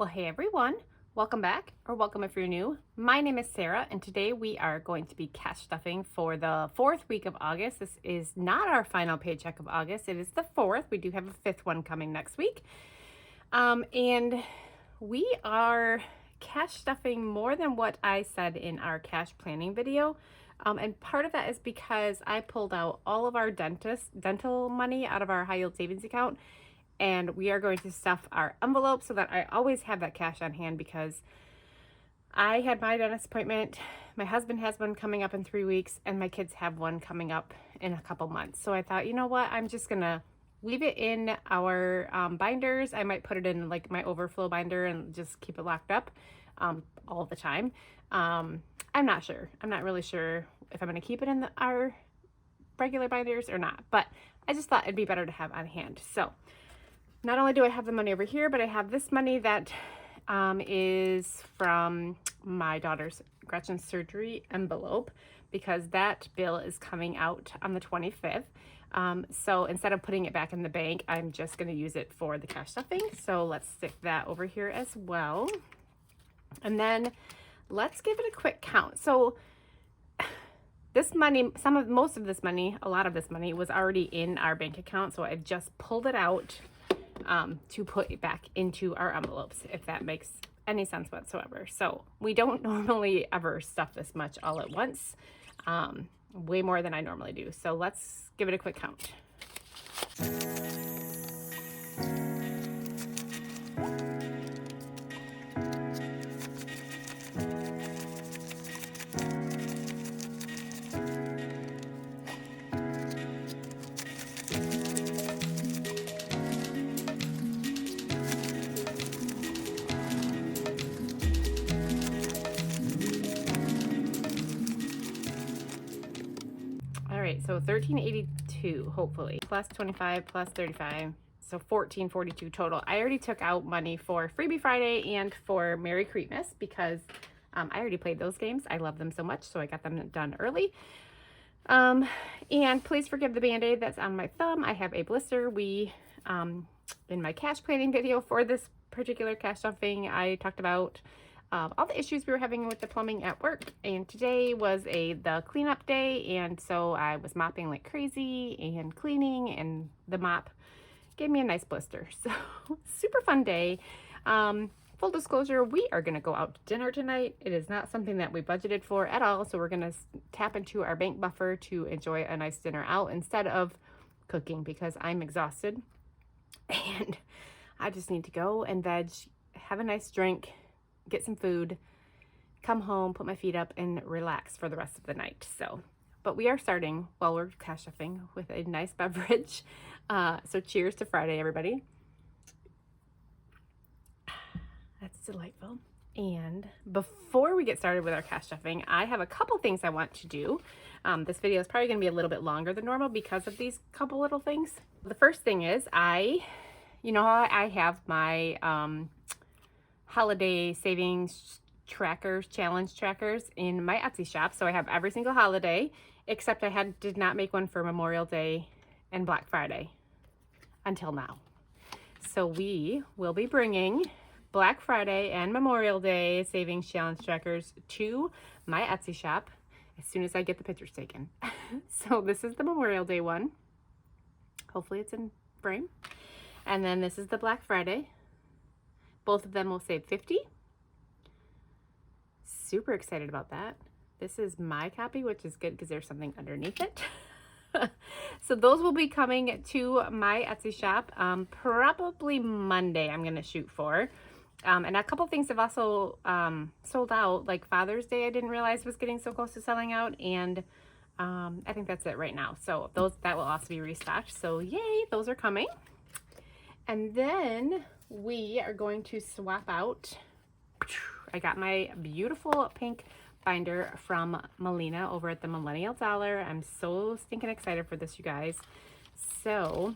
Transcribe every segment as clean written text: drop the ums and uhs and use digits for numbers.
Well, hey everyone, welcome back, or welcome if you're new. My name is Sarah, and today we are going to be cash stuffing for the 4th week of August. This is not our final paycheck of August, it is the 4th. We do have a 5th one coming next week. And we are cash stuffing more than what I said in our cash planning video. And part of that is because I pulled out all of our dental money out of our high yield savings account, and we are going to stuff our envelopes so that I always have that cash on hand, because I had my dentist appointment, my husband has one coming up in 3 weeks, and my kids have one coming up in a couple months. So I thought, you know what, I'm just gonna leave it in our binders. I might put it in like my overflow binder and just keep it locked up all the time. I'm not sure. I'm not really sure if I'm gonna keep it in our regular binders or not, but I just thought it'd be better to have on hand. So not only do I have the money over here, but I have this money that is from my daughter's Gretchen's surgery envelope, because that bill is coming out on the 25th. So instead of putting it back in the bank, I'm just going to use it for the cash stuffing. So let's stick that over here as well. And then let's give it a quick count. So this money, most of this money, a lot of this money was already in our bank account. So I've just pulled it out to put it back into our envelopes, if that makes any sense whatsoever. So we don't normally ever stuff this much all at once, way more than I normally do. So let's give it a quick count. So 1382, hopefully, plus 25 plus 35, so 1442 total. I already took out money for Freebie Friday and for Merry Christmas, because I already played those games. I love them so much, so I got them done early. And please forgive the band-aid that's on my thumb. I have a blister. In my cash planning video for this particular cash stuffing, I talked about all the issues we were having with the plumbing at work, and today was the cleanup day, and so I was mopping like crazy and cleaning, and the mop gave me a nice blister. So super fun day. Full disclosure, we are going to go out to dinner tonight. It is not something that we budgeted for at all, so we're going to tap into our bank buffer to enjoy a nice dinner out instead of cooking, because I'm exhausted and I just need to go and veg, have a nice drink, get some food, come home, put my feet up, and relax for the rest of the night. So, but we are starting, while we're cash stuffing, with a nice beverage. So cheers to Friday, everybody. That's delightful. And before we get started with our cash stuffing, I have a couple things I want to do. This video is probably going to be a little bit longer than normal because of these couple little things. The first thing is you know how I have my holiday savings trackers, challenge trackers in my Etsy shop. So I have every single holiday, except I did not make one for Memorial Day and Black Friday until now. So we will be bringing Black Friday and Memorial Day savings challenge trackers to my Etsy shop as soon as I get the pictures taken. So this is the Memorial Day one. Hopefully it's in frame. And then this is the Black Friday. Both of them will save 50. Super excited about that. This is my copy, which is good because there's something underneath it. So those will be coming to my Etsy shop probably Monday, I'm going to shoot for. And a couple things have also sold out, like Father's Day I didn't realize was getting so close to selling out, and I think that's it right now. So that will also be restocked. So yay, those are coming. And then we are going to swap out. I got my beautiful pink binder from Melina over at the Millennial Dollar. I'm so stinking excited for this, you guys. So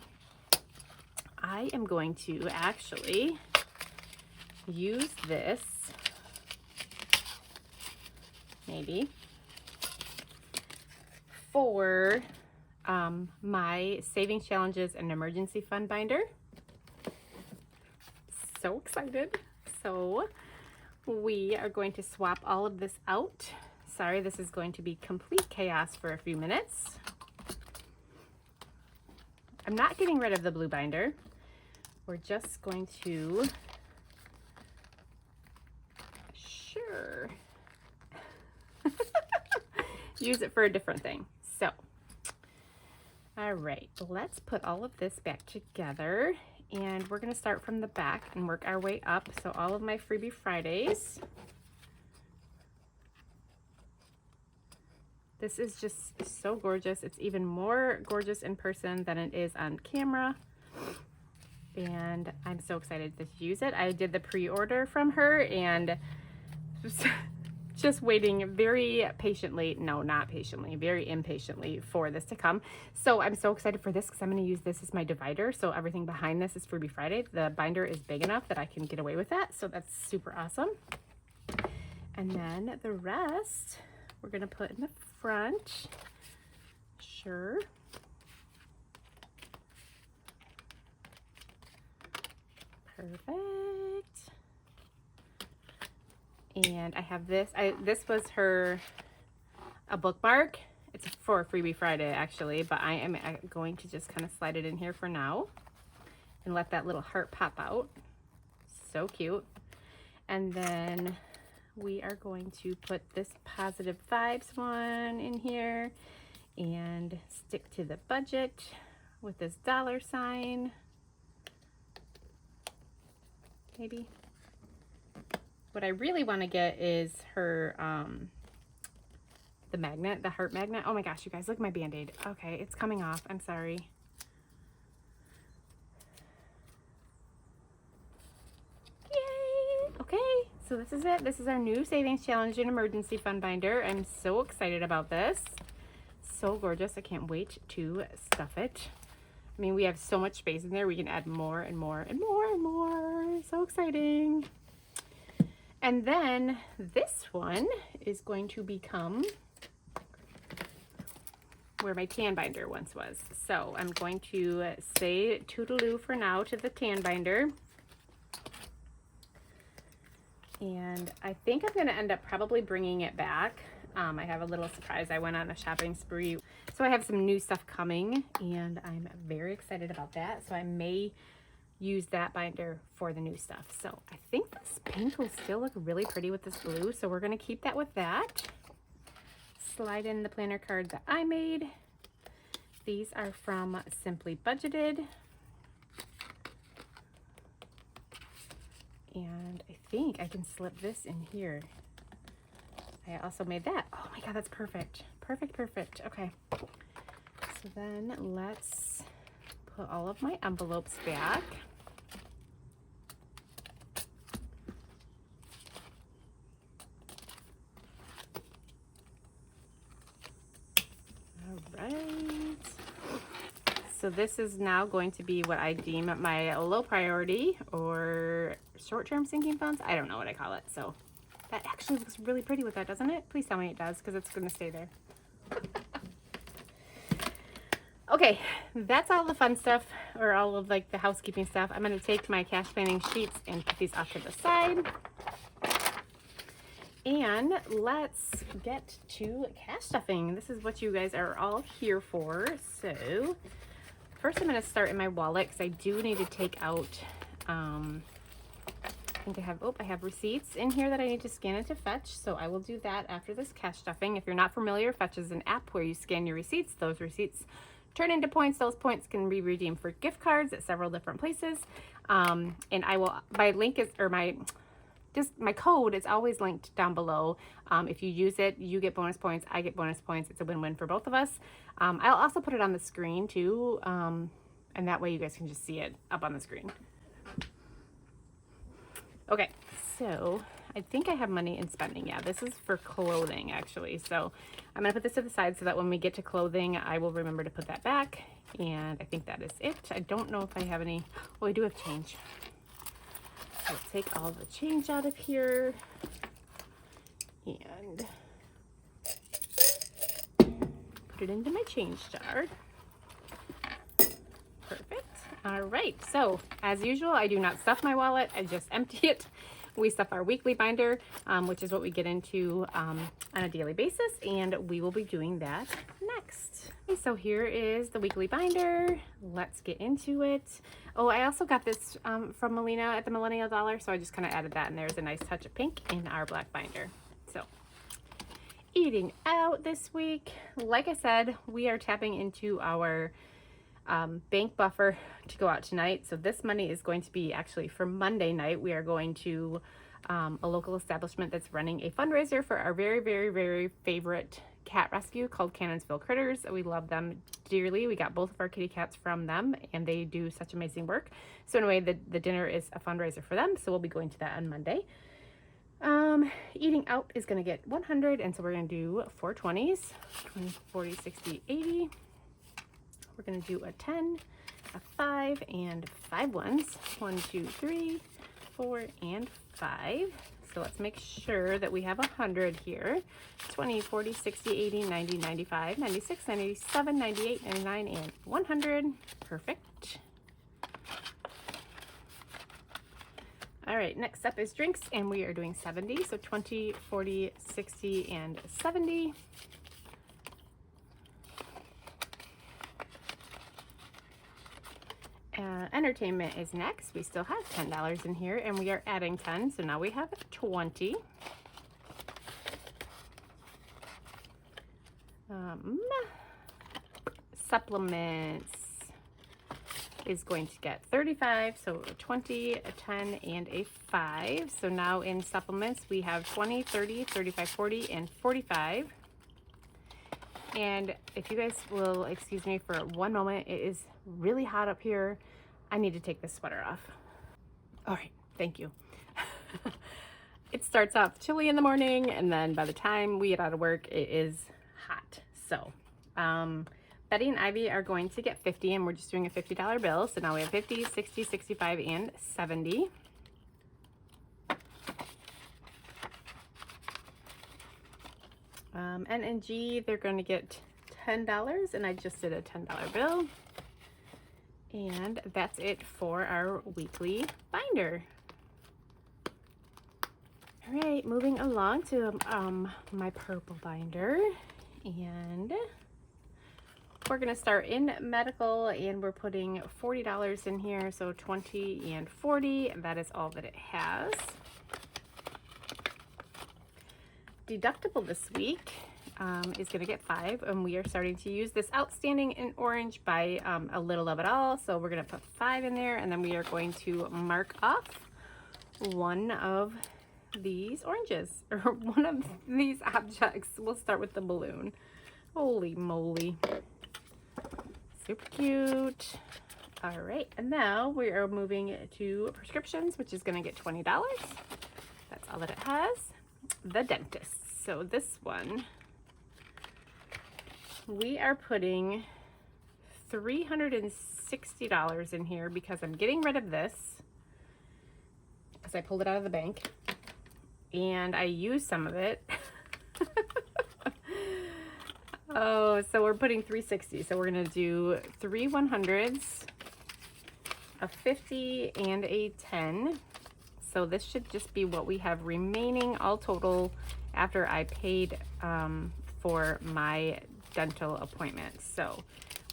I am going to actually use this, maybe, for my Savings Challenges and Emergency Fund binder. So excited. So we are going to swap all of this out. Sorry, this is going to be complete chaos for a few minutes. I'm not getting rid of the blue binder. We're just going to, sure, use it for a different thing. So, all right, let's put all of this back together, and we're gonna start from the back and work our way up. So all of my Freebie Fridays. This is just so gorgeous. It's even more gorgeous in person than it is on camera. And I'm so excited to use it. I did the pre-order from her and just waiting very patiently, no, not patiently, very impatiently for this to come. So I'm so excited for this because I'm going to use this as my divider. So everything behind this is Freebie Friday. The binder is big enough that I can get away with that. So that's super awesome. And then the rest we're going to put in the front. Sure. Perfect. And I have this. This was a bookmark. It's for Freebie Friday actually, but I am going to just kind of slide it in here for now and let that little heart pop out. So cute. And then we are going to put this positive vibes one in here and stick to the budget with this dollar sign. Maybe. What I really want to get is her, the magnet, the heart magnet. Oh my gosh, you guys, look at my Band-Aid. Okay, it's coming off. I'm sorry. Yay! Okay, so this is it. This is our new Savings Challenge and Emergency Fund Binder. I'm so excited about this. So gorgeous. I can't wait to stuff it. I mean, we have so much space in there. We can add more and more and more and more. So exciting. And then this one is going to become where my tan binder once was. So I'm going to say toodaloo for now to the tan binder. And I think I'm going to end up probably bringing it back. I have a little surprise. I went on a shopping spree. So I have some new stuff coming and I'm very excited about that. So I may use that binder for the new stuff. So I think this pink will still look really pretty with this blue. So we're going to keep that with that. Slide in the planner card that I made. These are from Simply Budgeted. And I think I can slip this in here. I also made that. Oh my God, that's perfect. Perfect, perfect. Okay. So then let's put all of my envelopes back. All right. So this is now going to be what I deem my low priority or short-term sinking funds. I don't know what I call it. So that actually looks really pretty with that, doesn't it? Please tell me it does, because it's going to stay there. Okay, that's all the fun stuff, or all of like the housekeeping stuff. I'm going to take my cash planning sheets and put these off to the side. And let's get to cash stuffing. This is what you guys are all here for. So first I'm going to start in my wallet because I do need to take out, I have receipts in here that I need to scan into Fetch. So I will do that after this cash stuffing. If you're not familiar, Fetch is an app where you scan your receipts. Those receipts turn into points. Those points can be redeemed for gift cards at several different places. And I will, my link is, or my code is always linked down below. If you use it, you get bonus points, I get bonus points. It's a win-win for both of us. I'll also put it on the screen too, and that way you guys can just see it up on the screen. Okay, so I think I have money in spending. Yeah, this is for clothing actually. So I'm gonna put this to the side so that when we get to clothing, I will remember to put that back. And I think that is it. I don't know if I have any, oh, I do have change. So I'll take all the change out of here and put it into my change jar. Perfect. All right, so as usual, I do not stuff my wallet. I just empty it we stuff our weekly binder, which is what we get into on a daily basis, and we will be doing that next. Okay, so here is the weekly binder. Let's get into it. Oh, I also got this from Melina at the Millennial Dollar, so I just kind of added that, and there's a nice touch of pink in our black binder. So, eating out this week. Like I said, we are tapping into our bank buffer to go out tonight. So this money is going to be actually for Monday night. We are going to a local establishment that's running a fundraiser for our very, very, very favorite cat rescue called Cannonsville Critters. We love them dearly. We got both of our kitty cats from them, and they do such amazing work. So anyway, the dinner is a fundraiser for them, so we'll be going to that on Monday. Eating out is going to get 100, and so we're going to do 4 20s, 20, 40, 60, 80. We're going to do a 10, a 5, and 5 ones. 1, 2, 3, 4, and 5. So let's make sure that we have 100 here. 20, 40, 60, 80, 90, 95, 96, 97, 98, 99, and 100. Perfect. All right, next up is drinks, and we are doing 70. So 20, 40, 60, and 70. Entertainment is next. We still have $10 in here, and we are adding 10, so now we have 20. Supplements is going to get 35, so a 20, a 10, and a 5. So now in supplements, we have 20, 30, 35, 40, and 45. And if you guys will excuse me for one moment, it is really hot up here. I need to take this sweater off. All right, thank you. It starts off chilly in the morning, and then by the time we get out of work, it is hot. So Betty and Ivy are going to get 50, and we're just doing a $50 bill. So now we have 50, 60, 65, and 70. N and G, they're going to get $10, and I just did a $10 bill. And that's it for our weekly binder. All right, moving along to my purple binder. And we're going to start in medical, and we're putting $40 in here. So 20 and 40, and that is all that it has. Deductible this week is going to get 5, and we are starting to use this outstanding in orange by a little of it all. So we're going to put 5 in there, and then we are going to mark off one of these oranges, or one of these objects. We'll start with the balloon. Holy moly. Super cute. All right, and now we are moving to prescriptions, which is going to get $20. That's all that it has. The dentist. So this one, we are putting $360 in here because I'm getting rid of this because I pulled it out of the bank and I used some of it. Oh, so we're putting $360. So we're going to do 3 100s, a 50, and a 10. So this should just be what we have remaining all total after I paid for my dental appointment. So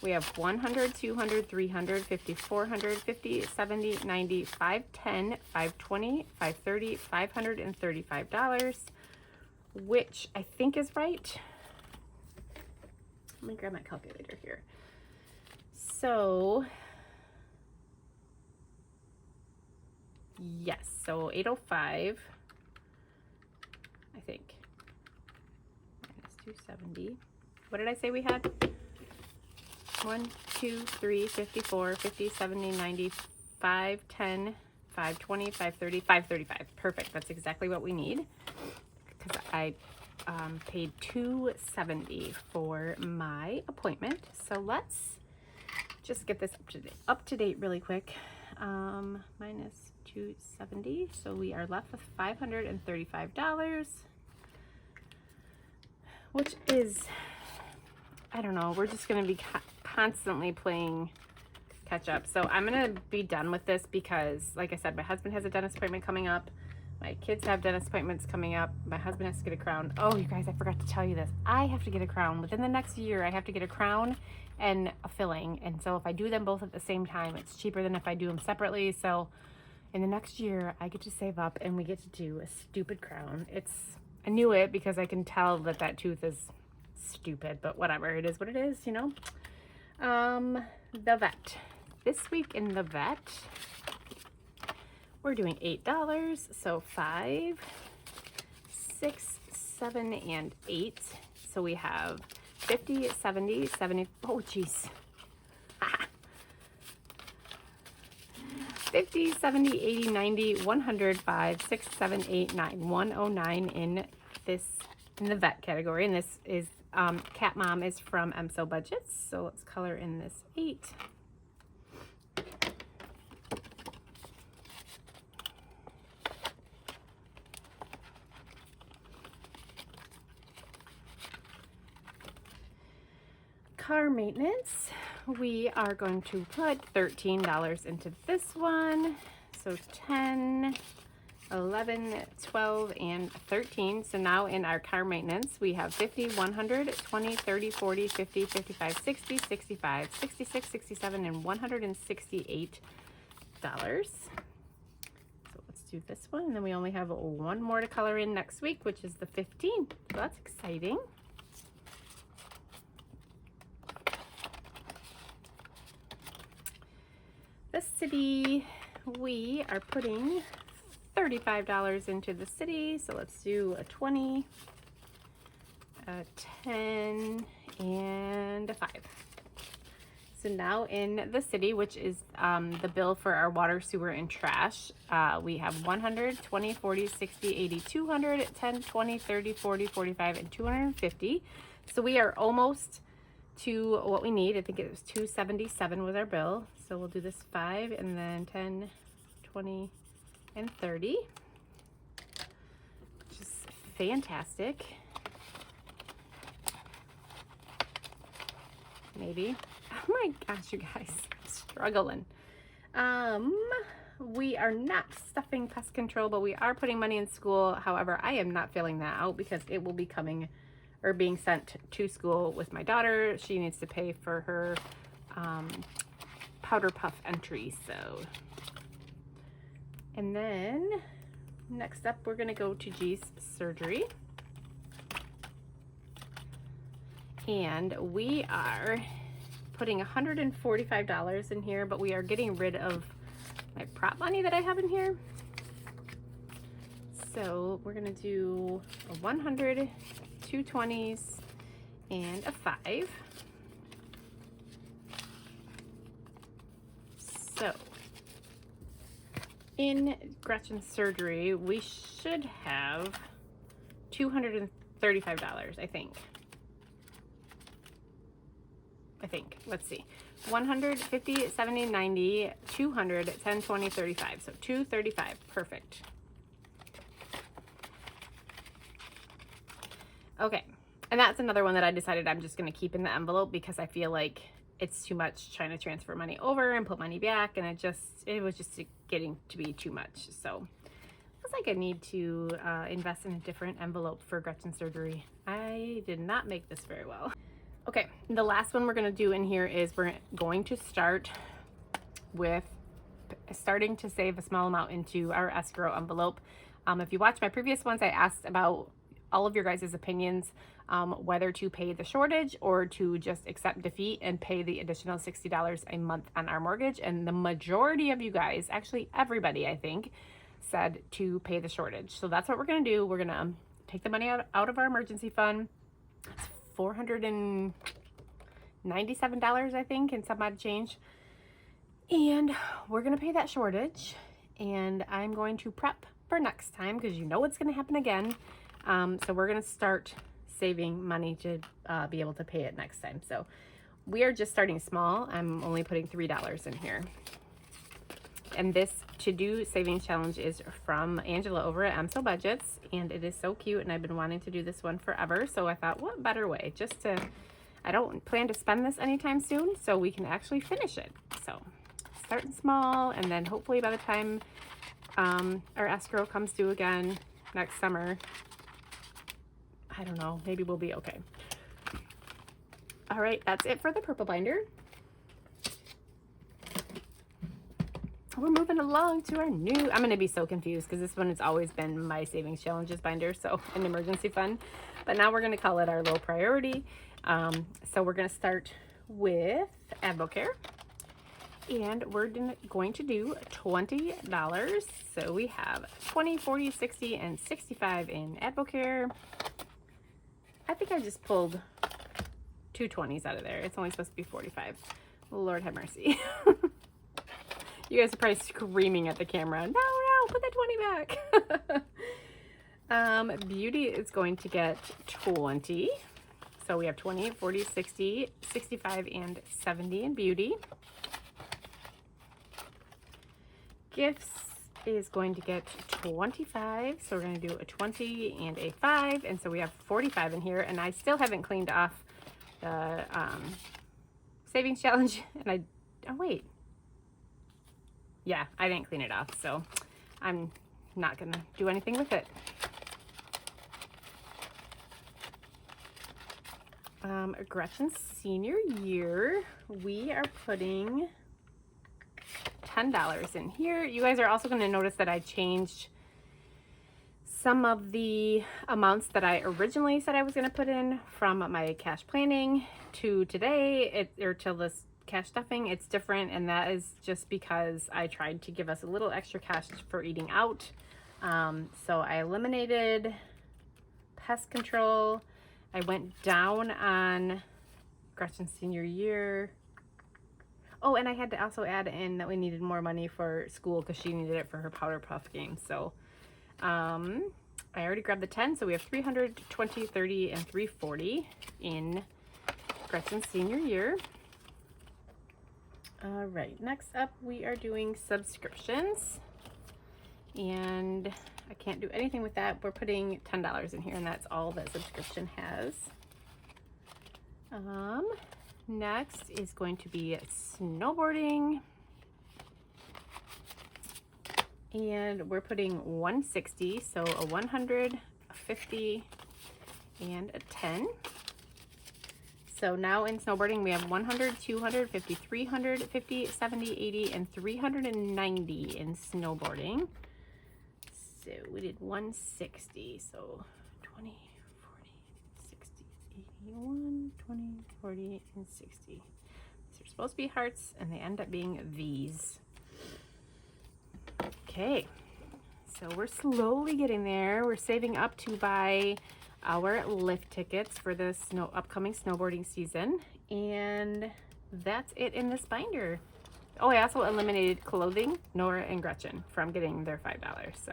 we have 100, 200, 300, 50, 400, 50, 70, 90, 510, 520, 530, $535, which I think is right. Let me grab my calculator here. So yes, so 805, I think, minus 270. What did I say we had? 1, 2, 3, 54, 50, 70, 90, 510, 520, 530, 535. Perfect. That's exactly what we need because I paid $270 for my appointment. So let's just get this up to date really quick. Minus 270, so we are left with $535, which is, I don't know, we're just going to be constantly playing catch up. So I'm going to be done with this because, like I said, my husband has a dentist appointment coming up. My kids have dentist appointments coming up. My husband has to get a crown. Oh, you guys, I forgot to tell you this. I have to get a crown. Within the next year, I have to get a crown and a filling. And so if I do them both at the same time, it's cheaper than if I do them separately. So in the next year, I get to save up and we get to do a stupid crown. I knew it because I can tell that that tooth is stupid, but whatever. It is what it is, you know? The vet. This week in the vet, we're doing $8. So 5, 6, 7, and 8. So we have 50, 70, 70. Oh, geez. 50, 70, 80, 90, 100, 5, 6, 7, 8, 9, 109 in the vet category. And this is Cat Mom is from MSO Budgets. So let's color in this 8. Car maintenance, we are going to put $13 into this one. So 10, 11, 12, and 13. So now in our car maintenance, we have 50, 100, 20, 30, 40, 50, 55, 60, 65, 66, 67, and $168. So let's do this one. And then we only have one more to color in next week, which is the 15. So that's exciting. The city, we are putting $35 into the city. So let's do a 20, a 10, and a 5. So now in the city, which is the bill for our water, sewer, and trash, we have 100, 20, 40, 60, 80, 200, 10, 20, 30, 40, 45, and 250. So we are almost to what we need. I think it was 277 was our bill. So we'll do this 5 and then 10, 20, and 30, which is fantastic. Maybe. Oh my gosh, you guys, I'm struggling. We are not stuffing pest control, but we are putting money in school. However, I am not filling that out because it will be coming or being sent to school with my daughter. She needs to pay for her powder puff entry. So, and then next up, we're gonna go to G's surgery. And we are putting $145 in here, but we are getting rid of my prop money that I have in here. So we're gonna do a 100, 2 20s, and a 5. So in Gretchen's surgery, we should have $235, I think. Let's see. 100, 50, 70, 90, 200, 10, 20, 35. So 235, perfect. Okay, and that's another one that I decided I'm just gonna keep in the envelope because I feel like it's too much trying to transfer money over and put money back, and it was just getting to be too much. So it was like I need to invest in a different envelope for Gretchen's surgery. I did not make this very well. Okay, the last one we're gonna do in here is we're going to start with starting to save a small amount into our escrow envelope. If you watched my previous ones, I asked about all of your guys' opinions, whether to pay the shortage or to just accept defeat and pay the additional $60 a month on our mortgage. And the majority of you guys, actually everybody, I think, said to pay the shortage. So that's what we're gonna do. We're gonna take the money out of our emergency fund. It's $497, I think, and some odd change. And we're gonna pay that shortage. And I'm going to prep for next time because you know it's gonna happen again. So we're gonna start saving money to be able to pay it next time. So we are just starting small. I'm only putting $3 in here. And this to-do savings challenge is from Angela over at MSO Budgets, and it is so cute, and I've been wanting to do this one forever. So I thought, what better way? I don't plan to spend this anytime soon, so we can actually finish it. So starting small, and then hopefully by the time Our escrow comes due again next summer. I don't know, maybe we'll be okay. All right, that's it for the purple binder. We're moving along to our new, I'm gonna be so confused because this one has always been my savings challenges binder, so an emergency fund. But now we're gonna call it our low priority. So we're gonna start with AdvoCare. And we're going to do $20. So we have 20, 40, 60, and 65 in AdvoCare. I think I just pulled two 20s out of there. It's only supposed to be 45. Lord have mercy. You guys are probably screaming at the camera. No, put that 20 back. Beauty is going to get 20. So we have 20, 40, 60, 65, and 70 in Beauty. Gifts is going to get 25, so we're going to do a 20 and a 5, and so we have 45 in here, and I still haven't cleaned off the savings challenge, and oh wait, yeah, I didn't clean it off, so I'm not going to do anything with it. Gretchen's senior year, we are putting $10 in here. You guys are also going to notice that I changed some of the amounts that I originally said I was going to put in from my cash planning to today, or till this cash stuffing. It's different, and that is just because I tried to give us a little extra cash for eating out. So I eliminated pest control. I went down on Gretchen's senior year. Oh, and I had to also add in that we needed more money for school because she needed it for her powder puff game. So I already grabbed the 10, so we have 300, 20, 30, and 340 in Gretchen's senior year. All right, next up we are doing subscriptions, and I can't do anything with that. We're putting $10 in here, and that's all that subscription has. Next is going to be snowboarding, and we're putting 160, so a 100, a 50, and a 10. So now in snowboarding we have 100, 200, 50, 300, 50, 70, 80, and 390 in snowboarding. So we did 160, so 20, 40, 60, 81, 20, 40, and 60. These are supposed to be hearts, and they end up being V's. Okay, so we're slowly getting there. We're saving up to buy our lift tickets for the upcoming snowboarding season, and that's it in this binder. Oh, I also eliminated clothing, Nora and Gretchen, from getting their $5. So,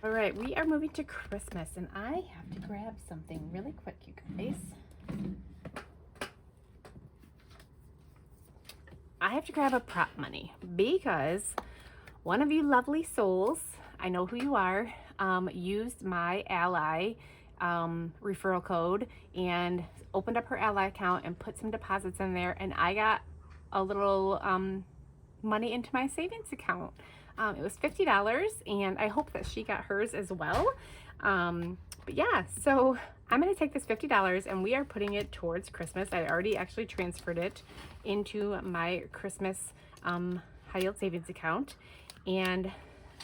all right, we are moving to Christmas, and I have to grab something really quick, you guys. I have to grab a prop money because one of you lovely souls, I know who you are, used my Ally referral code and opened up her Ally account and put some deposits in there, and I got a little money into my savings account. It was $50, and I hope that she got hers as well. But yeah, so I'm going to take this $50 and we are putting it towards Christmas. I already actually transferred it into my Christmas high yield savings account, and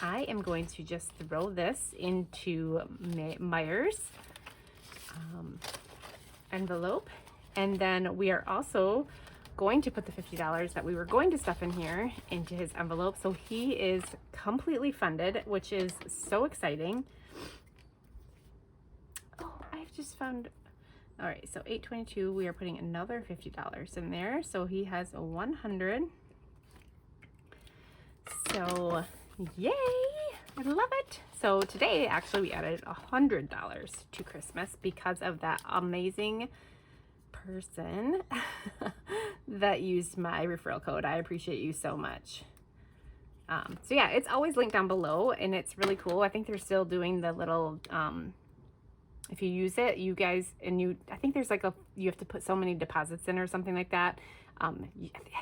I am going to just throw this into Meyer's envelope, and then we are also going to put the $50 that we were going to stuff in here into his envelope, so he is completely funded, which is so exciting. Oh, I've just found, all right, so 822, we are putting another $50 in there, so he has a 100. So yay, I love it. So today actually we added $100 to Christmas because of that amazing person that used my referral code. I appreciate you so much. So yeah, it's always linked down below, and it's really cool. I think they're still doing the little if you use it, you guys, and I think there's like you have to put so many deposits in or something like that. I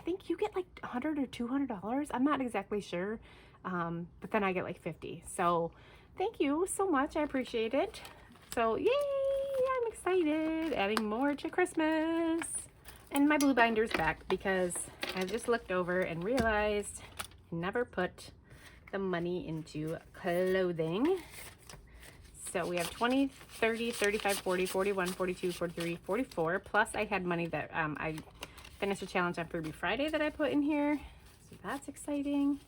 think you get like $100 or $200. I'm not exactly sure. but then I get like 50. So thank you so much. I appreciate it. So yay, I'm excited. Adding more to Christmas. And my blue binder's back because I just looked over and realized I never put the money into clothing. So we have 20, 30, 35, 40, 41, 42, 43, 44. Plus I had money that I finished a challenge on Freebie Friday that I put in here. So that's exciting.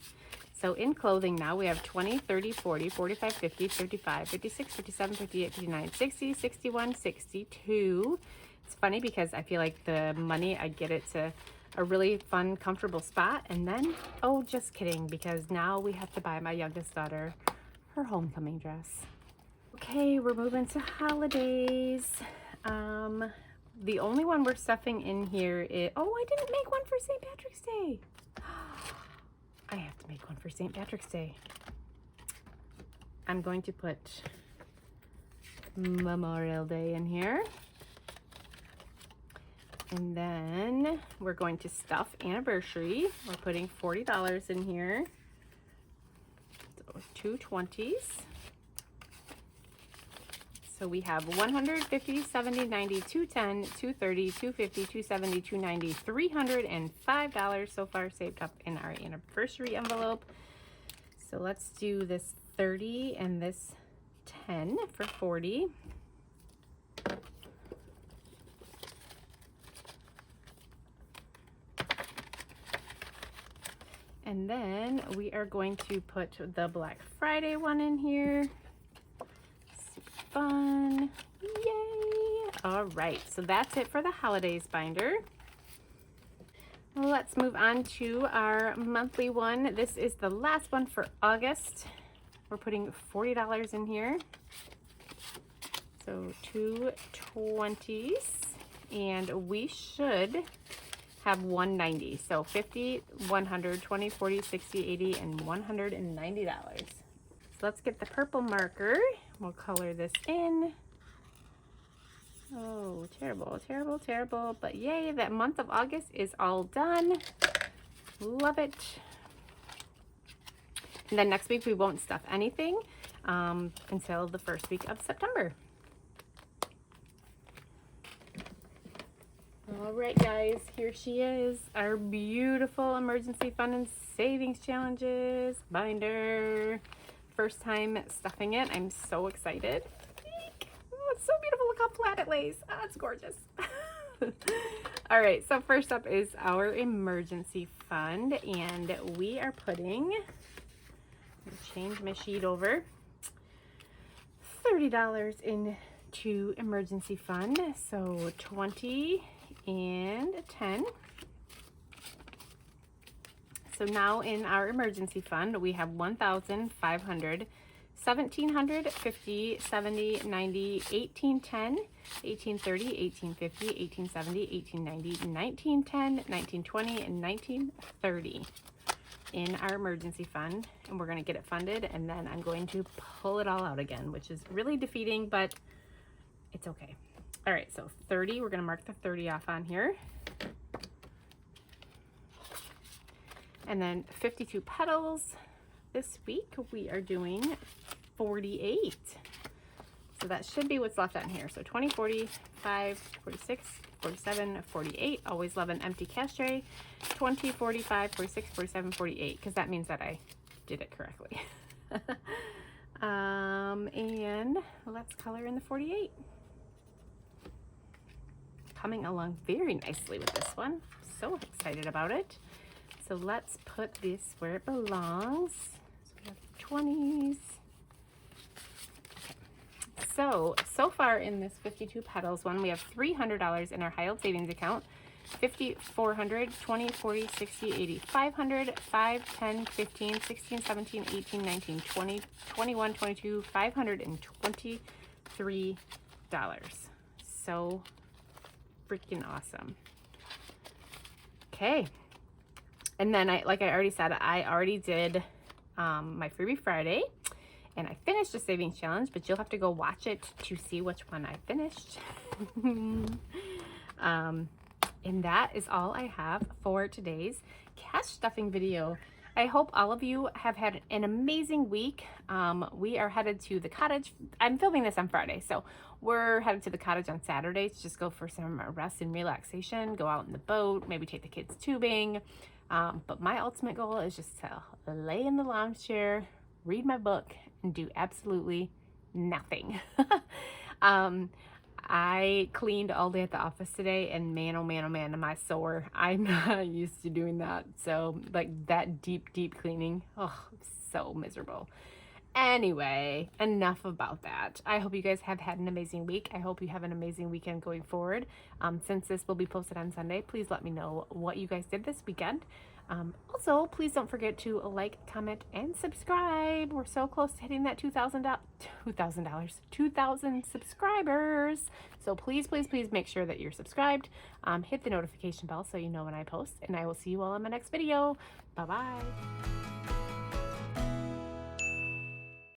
So in clothing now we have 20, 30, 40, 45, 50, 55, 56, 57, 58, 59, 60, 61, 62. It's funny because I feel like the money, I'd get it to a really fun, comfortable spot. And then, oh, just kidding, because now we have to buy my youngest daughter her homecoming dress. Okay, we're moving to holidays. The only one we're stuffing in here is, oh, I didn't make one for St. Patrick's Day. I have to make one for St. Patrick's Day. I'm going to put Memorial Day in here. And then we're going to stuff anniversary. We're putting $40 in here. So 2 20s. So we have 150, 70, 90, 210, 230, 250, 270, 290, $305 so far saved up in our anniversary envelope. So let's do this 30 and this 10 for 40. And then we are going to put the Black Friday one in here. Fun. Yay. All right, so that's it for the holidays binder. Let's move on to our monthly one. This is the last one for August. We're putting $40 in here. So 2 20s, and we should have 190. So 50, 100, 20, 40, 60, 80, and $190. So let's get the purple marker. We'll color this in. Oh, terrible, terrible, terrible. But yay, that month of August is all done. Love it. And then next week we won't stuff anything until the first week of September. All right, guys, here she is, our beautiful emergency fund and savings challenges binder. First time stuffing it. I'm so excited. Eek. Oh, it's so beautiful. Look how flat it lays. Oh, it's gorgeous. All right, so first up is our emergency fund, and we are putting, change my sheet over, $30 into emergency fund. So 20 and 10. So now in our emergency fund, we have 1,500, 1,700, 50, 70, 90, 1810, 1830, 1850, 1870, 1890, 1910, 1920, and 1930 in our emergency fund. And we're going to get it funded, and then I'm going to pull it all out again, which is really defeating, but it's okay. All right, so 30, we're going to mark the 30 off on here. And then 52 petals. This week we are doing 48. So that should be what's left on here. So 20, 45, 46, 47, 48. Always love an empty cash tray. 20, 45, 46, 47, 48, because that means that I did it correctly. And let's color in the 48. Coming along very nicely with this one. So excited about it. So let's put this where it belongs. So we have 20s. Okay. So far in this 52 petals one, we have $300 in our high yield savings account. 50, 400, 20, 40, 60, 80, 500, 5, 10, 15, 16, 17, 18, 19, 20, 21, 22, $523. So freaking awesome. Okay. And then like I already said, I already did my Freebie Friday, and I finished the savings challenge, but you'll have to go watch it to see which one I finished. And that is all I have for today's cash stuffing video. I hope all of you have had an amazing week. We are headed to the cottage. I'm filming this on Friday, so we're headed to the cottage on Saturday to just go for some rest and relaxation, go out in the boat, maybe take the kids tubing. But my ultimate goal is just to lay in the lounge chair, read my book, and do absolutely nothing. I cleaned all day at the office today, and man, oh man, oh man, am I sore. I'm not used to doing that. So like that deep cleaning, oh, so miserable. Anyway, enough about that. I hope you guys have had an amazing week. I hope you have an amazing weekend going forward. Since this will be posted on Sunday, please let me know what you guys did this weekend. Also, please don't forget to like, comment, and subscribe. We're so close to hitting that 2,000 subscribers. So please make sure that you're subscribed. Hit the notification bell so you know when I post, and I will see you all in my next video. Bye-bye.